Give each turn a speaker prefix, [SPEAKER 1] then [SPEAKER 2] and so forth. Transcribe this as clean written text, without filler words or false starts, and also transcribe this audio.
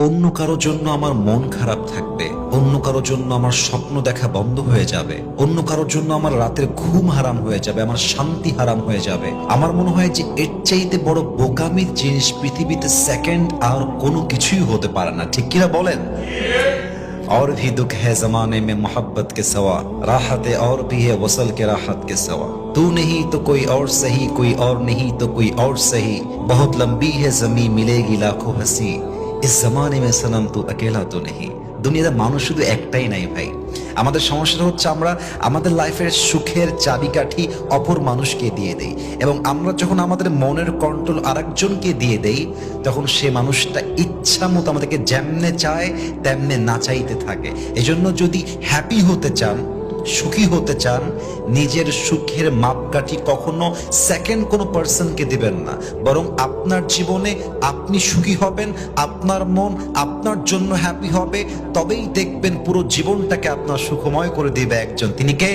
[SPEAKER 1] অন্য কারো জন্য আমার মন খারাপ থাকবে, অন্য কারো জন্য আমার স্বপ্ন দেখা বন্ধ হয়ে যাবে, অন্য কারোর জন্য আমার রাতের ঘুম হারাম হয়ে যাবে, আমার শান্তি হারাম হয়ে যাবে। আমার মনে হয় যে এর চাইতে বড় বোকামির জিনিস পৃথিবীতে সেকেন্ড আর কোনো কিছুই হতে পারে না। ঠিক কিনা বলেন? और भी दुख है जमाने में मोहब्बत के सवा, राहतें और भी है वसल के राहत के सवा। तू नहीं तो कोई और सही, कोई और नहीं तो कोई और सही, बहुत लंबी है जमी मिलेगी लाखों हंसी, इस जमाने में सनम तू अकेला तो नहीं। দুনিয়াতে মানুষ শুধু একটাই নাই ভাই। আমাদের সমস্যাটা হচ্ছে আমরা আমাদের লাইফের সুখের চাবিকাঠি অপর মানুষকে দিয়ে দেই, এবং আমরা যখন আমাদের মনের কন্ট্রোল আরেকজনকে দিয়ে দেই তখন সে মানুষটা ইচ্ছা মতো আমাদেরকে যেমনে চায় তেমনে নাচাইতে থাকে। এজন্য যদি হ্যাপি হতে চান, সুখী হতে চান, নিজের সুখের মাপকাঠি কখনো সেকেন্ড কোনো পার্সনকে দিবেন না, বরং আপনার জীবনে আপনি সুখী হবেন, আপনার মন আপনার জন্য হ্যাপি হবে, তবেই দেখবেন পুরো জীবনটাকে আপনার সুখময় করে দিবে একজন। তিনি কে?